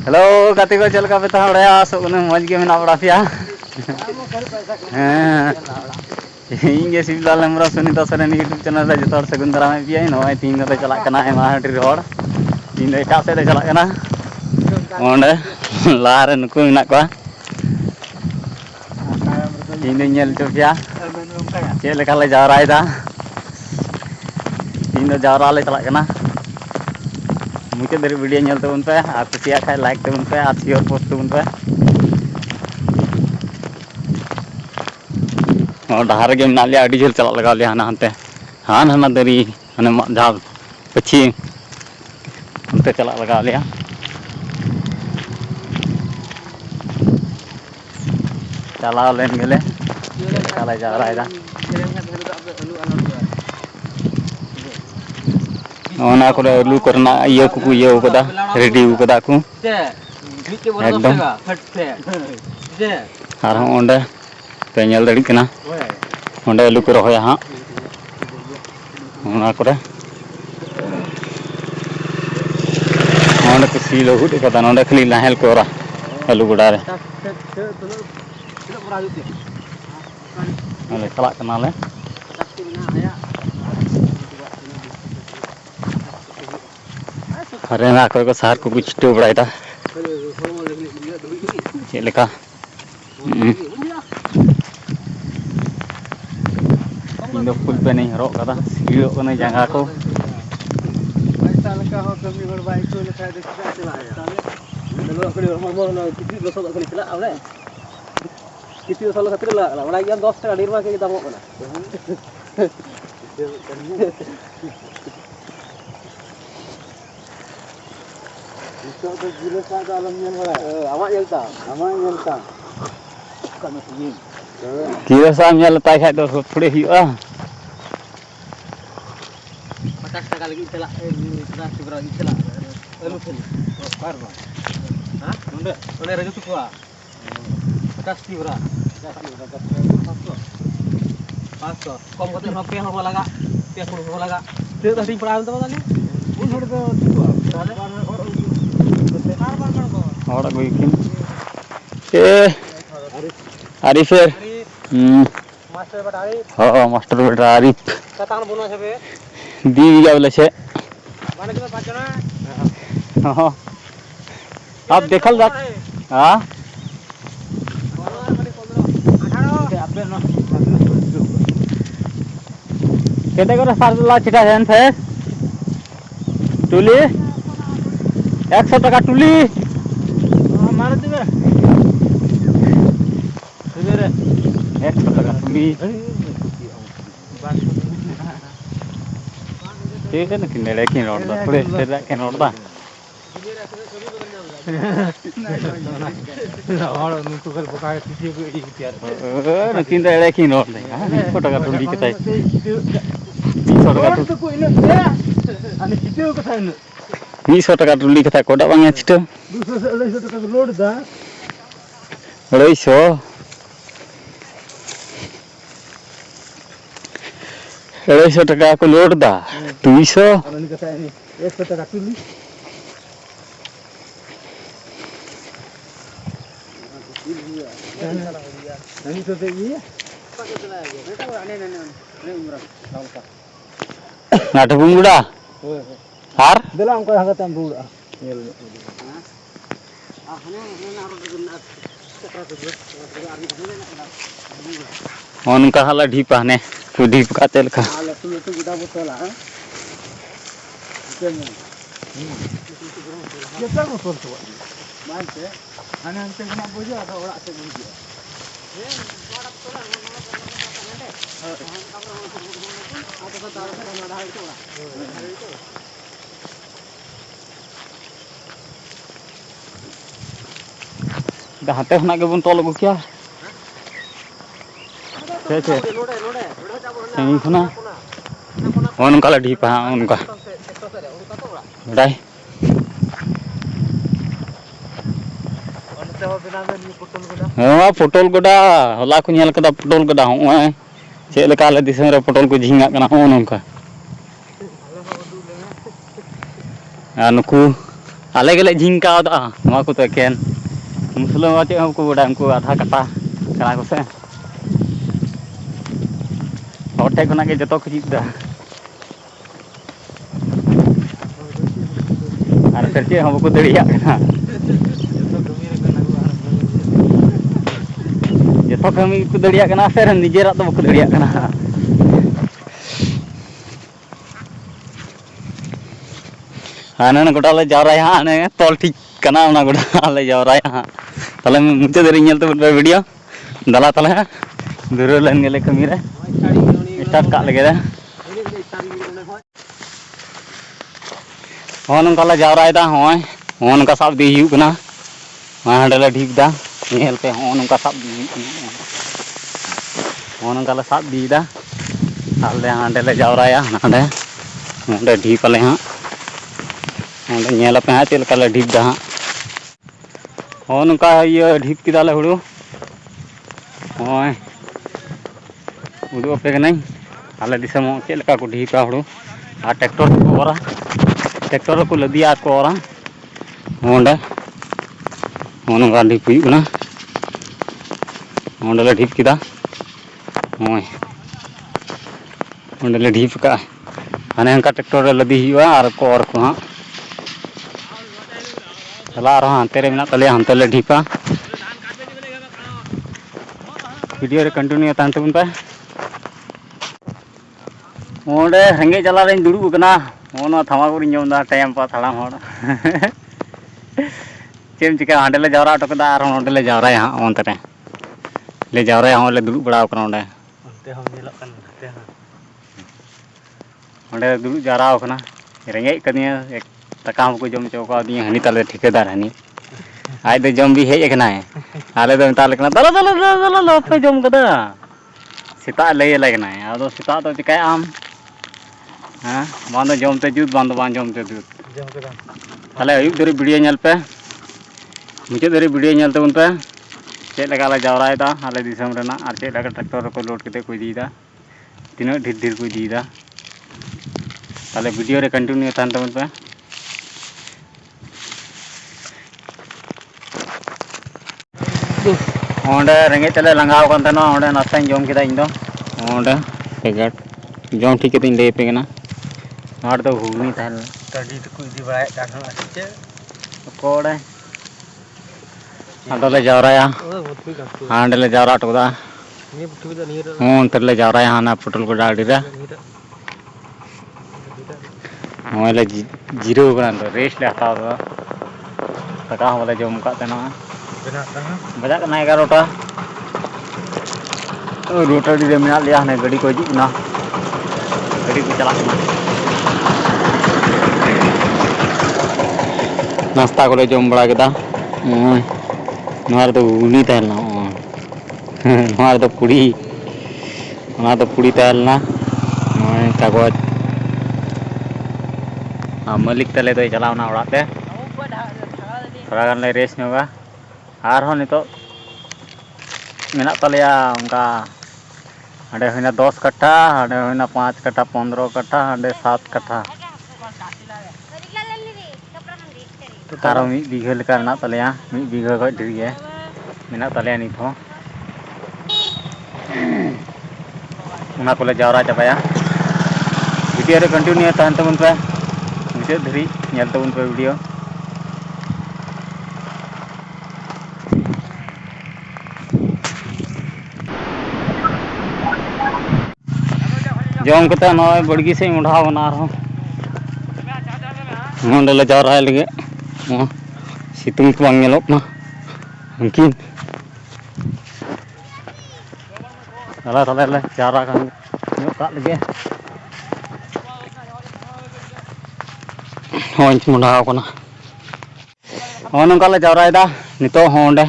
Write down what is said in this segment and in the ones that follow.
Hello गाते को चल का बेता बड़ा सो मज के मेना बड़ा पिया इंगे सिबिलाल हेम्ब्रम सुनीता सोरेन यूट्यूब चैनल रे जतो सगुन दाराम पिया नय तीन दे चला कना एमा हटी रोड तीन दे एटा से रे चला कना ओंडे लारे नुकु मेना को तीन दे नेल चो पिया चे लेका ले जावरायदा तीन दे जावरा ले चला कना मुझे देर वीडियो नेल तबन पे आ कुसिया खाय लाइक तबन पे आ शेयर पोस्ट तबन पे और डहार के मेना लिया अड़ी झेल चला लगा लिया हाना हनते हान हाना दरी हने जहाँ पछी हनते चला लगा लिया चला लेन गेले चला जा रहा है ओना करे आलू करना ये को ये कदा रेडी कदा को एकदम आर ओंडे पे नेल दड़ी कना ओंडे आलू को रहोया हां ओना करे ओंडे को सी लहुट कदा ओंडे खाली नाहेल कोरा आलू गोडा रे अले चला कना ले अरे ना कोई को सार को कुछ तो बड़ाइता चे लेका इंदो फुल पे नहीं हरो कदा सीड़ो कने जंगा को पैसा लेका हो कमी हर बाइक को लेका दे चला चलो अकड़ी मोर न किती लोसो अकड़ी चला आवले किती लोसो खातिर ला बड़ा गया 10 টাকা डेढ़ के दामो कना itu tu jelas ada alamnya orang. Amak nyelta. Kan masih. Kira sam nyelta kai tu थोड़े ही 50 টাকা lagi celak 100 berapa celak. Lalu sini. Par bang. Hah? Nonde raja tu kuah. 50 berapa? 500. Kom kata nopi yang mau laga. Tiap puluh mau laga. Dia tadi perang tu tadi. Pun sudah tu. और कोई ए Arif master बेटा आरिफ हां master बेटा आरिफ कतान बोलना छबे दी गया बोले छे माने के पाँच ना हां आप देखल जा हां 18 आपे न केते करे सारला छिटा जान थे टुली 100 টাকা टुली मार देबे रे 100 টাকা टुली ठीक है ना किने की रोड दा थोड़े तेरा के रोड दा और नु तो कल पका के तीजे को एक तैयार न किने रे की रोड दे 100 টাকা टुली के ताई 200 টাকা तो कोई न दे अनि किते को थाइन 200 টাকা टुली के था कोडा बांगे छिटो 200 250 টাকা लोड दा 250 টাকা को लोड दा 200 अनि के था 100 টাকা टुली नहीं तो ये नाटक बुंगुड़ा हार देला हमको हगत हम बुड़ा नेल उनका हाला ढीप हने को ढीप का तेल का हाला तू तो गुदा बोतला है ये सब बोतल तो मानते हने हमसे ना बुझो तो ओड़ा से बुझो ये ओड़ा तोला हाथे खना के बन तोल गो क्या छे छे यही खना उनका ला ढीपा उनका डाई हां पोटल गोडा होला को नेल कदा पोटल गोडा हो चे लेका ले दिसम रे पोटल को झिंगा कना हो नोंका आ नुकु आले गेले झिंका नवा को तो एकेन मुसलमान चे हम को बड़ा हमको आधा कटा कना को से होटे कोना के जतो खिच दा आर सरचे हम को दड़िया कना जतो कमी को दड़िया कना सर निजेरा तो को दड़िया कना आने गोटा ले जावराया आने तोल ठीक कना उना गोटा ले जावराया तले मुझे देरी नेल तो वीडियो दला तले दूर लेन गेले कमी रे स्टार्ट का लगे रे होन उनका ले जावरायदा होय होन उनका सब दी हिउ कना हांडे ले ठीक दा नेल पे होन उनका सब दी होन उनका ले सब दी दा आले हांडे ले जावराया हांडे हांडे ठीक ले हां ᱚᱸᱰᱮ ᱧᱮᱞ ᱟᱯᱮ ᱦᱟᱸᱜ ᱪᱮᱫ ᱞᱮᱠᱟ ᱞᱮ ᱰᱷᱤᱯ ᱫᱟ ᱦᱟᱸᱜ ᱦᱚᱸ ᱱᱚᱝᱠᱟ ᱤᱭᱟᱹ ᱰᱷᱤᱯ ᱠᱮᱫᱟᱞᱮ ᱦᱩᱲᱩ ᱦᱚᱸᱭ ᱩᱫᱩᱜ ᱟᱯᱮ ᱠᱟᱹᱱᱟᱹᱧ ᱟᱞᱮ ᱫᱤᱥᱚᱢ ᱦᱚᱸ ᱪᱮᱫ ᱞᱮᱠᱟ ᱠᱚ ᱰᱷᱤᱯᱟ ᱦᱩᱲᱩ ᱟᱨ ᱴᱨᱟᱠᱴᱚᱨ ᱛᱮᱠᱚ ᱚᱨᱟ ᱴᱨᱟᱠᱴᱚᱨ ᱨᱮᱠᱚ ᱞᱟᱫᱤᱭᱟ ᱟᱨ ᱠᱚ ᱚᱨᱟ ᱚᱸᱰᱮ ᱱᱚᱝᱠᱟ ᱰᱷᱤᱯ ᱦᱩᱭᱩᱜ ᱠᱟᱱᱟ ᱚᱸᱰᱮ ᱞᱮ ᱰᱷᱤᱯ ᱠᱮᱫᱟ ᱦᱚᱸᱭ ᱚᱸᱰᱮ ᱞᱮ ᱰᱷᱤᱯ ᱠᱟᱜᱼᱟ ᱦᱟᱱᱮ ᱚᱱᱠᱟ ᱴᱨᱟᱠᱴᱚᱨ ᱨᱮ ᱞᱟᱫᱤ ᱦᱩᱭᱩᱜᱼᱟ ᱟᱨ ᱠᱚ ᱚᱨ ᱠᱚ ᱦᱟᱸᱜ चला रहा हांते रे मेना तले हांते ले ढीपा वीडियो रे कंटिन्यू तान तबन पे ओंडे रेंगे चला रे दुड़ुब कना ओनो थमागुर जम दा टाइम पा थड़ाम होड़ चेम चिका हांडे ले जावरा टकदा आर ओंडे ले जावरा हां ओंते रे ले जावरा हां ले दुड़ुब बड़ाव कना ओंडे ओंते हम नेलक कन ते हां ओंडे दुड़ुब जावरा कना रेंगे कनिया तका हमको जम चौका दिए हनी तले ठेकेदार हनी आज तो जम भी हेज कना है आले तो ताले कना दला दला दला लो पे जम कदा सीता लय लगना है आदो सीता तो चिकाय आम हां बांदो जमते जुत बांदो बां जमते जुत जम कदा ताले अयुब दरी वीडियो नेल पे मुझे दरी वीडियो नेल तबन पे चेक लगा ले जावरायदा आले दिसम रेना आर चेक लगा ट्रैक्टर को लोड कते को इदीदा तीना ढेर ढेर को इदीदा ताले वीडियो रे कंटिन्यू तान तबन पे ओंडे रेंगे तले लंगाव कन तनो ओंडे नास्ता जम केदा इन दो ओंडे पेगट जम ठीक केतिन ले पे कना आर दो हुगनी ताल तडी को इदी बाय कान आछे कोड़े आदले जावराया हांडे ले जावरा टोदा नी बुठुदा नीर हों तले जावराया हाना पटल को डाडी रे मोले जीरो कना तो रेस्ट ले हताव दो तका हमले जम का तनो बजा कना 11टा रोटरी रे मेना लिया ने गाड़ी को हिजुना गाड़ी को चला कना नाश्ता को जम बड़ा केदा नोर तो उनी तहलना नोर तो पुड़ी ना तो पुड़ी तहलना कागज मालिक तले तो चलावना ओड़ा ते थोड़ा गान ले रेस नोगा आर हो नितो मेना तलेया उनका हांडे होइना 10 कट्ठा हांडे होइना 5 कट्ठा 15 कट्ठा हांडे 7 कट्ठा तारो मी बीघा लेका मेना तलेया मी बीघा को ढेर गे मेना तलेया नित हो उना कोले जावरा चाबाया वीडियो रे कंटिन्यू तान तबन पे मुझे धरी नेल तबन पे वीडियो जम कते नय बड़गी से उठाव बना रहो नोंडे ले जावराय लगे सितुंग को बांग नेलोक ना उनकिन तला तला ले जावरा का का लगे हों मुंडाव कना हों नंका ले जावरायदा नितो होंडे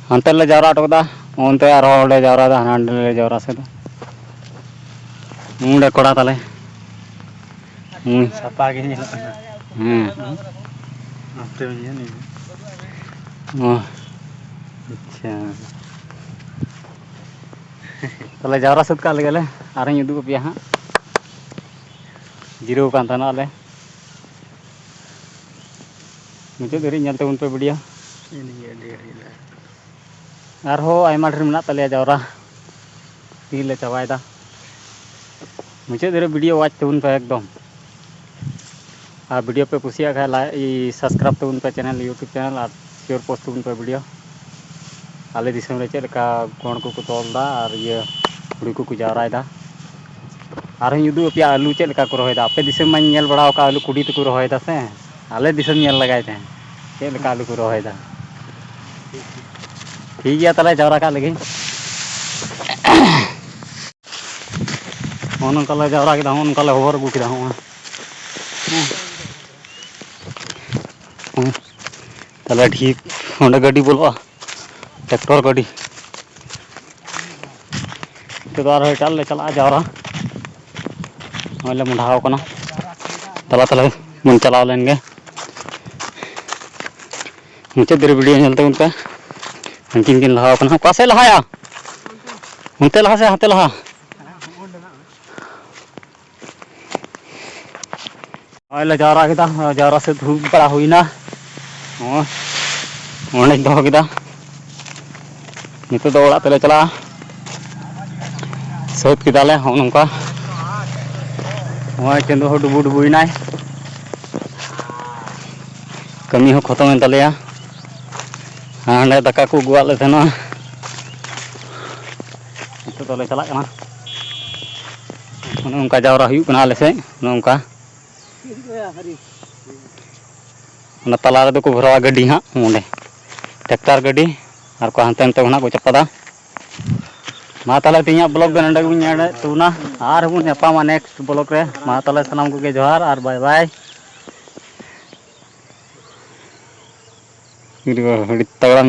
हांते ले जावरा टोदा ओंते आर होंडे जावरादा हांडे ले जावरा से मुंडे कोड़ा तले सपा के नेल कना आपते में नहीं अच्छा तले जावरा सुद का लगेले आरे उदुग पिया हां जीरो कान तना ले मुझे धरी ñel ᱛᱟᱵᱚᱱ ᱯᱮ वीडियो आरहो आयमा ढेर मेना तले जावरा ले चाबायदा मुझे धरे वीडियो वाच तबन पे एकदम वीडियो पे कुसिया खा लाइक सब्सक्राइब तबन पे चैनल यूट्यूब चैनल और शेयर पोस्ट तबन पे वीडियो आले दिसम रे चेलका गण को तोलदा और ये हुड़ी को जावरायदा और युदू पे आलू चेलका को रोयदा आपे दिसम मा नेल बड़ाव का आलू कुड़ी तो को रोयदा से आले दिसम नेल लगाय थे चेलका आलू को रोयदा ठीक गया तले जावरा का लगी उनका जावरा के उनका होवर अगू के तले ठीक ओंडे गाड़ी बोलवा ट्रैक्टर गाड़ी तो दार चल ले चला जावरा ले मुंडाव कना तला तला मन चलाव लेंगे मुझे देर वीडियो चलते उनका हंकिन किन लहा कना कासे लहाया उनते लहा से हाथे लहा ले जावरा के जावरा से धूप बड़ा हुई ना ओने दो के नित दो ओड़ा तेले चला सोच के दाले हम नंका वहाँ चंदो हो डुबू डुबुना कमी हो खत्म तले हाँ दाका को गुआ ले थे तो ले चला उनका जावरा हुई आले से उनका तला रे को भरवा गाड़ी हाँ ओंडे ट्रैक्टर गाड़ी और को हानते हानते को चपादा मा ताले तीन ब्लॉग दो नंडे बुन तुना और बुन मा नेक्स्ट ब्लॉग रे मा ताले सनाम को के जोहार और बाय बाय तगड़ा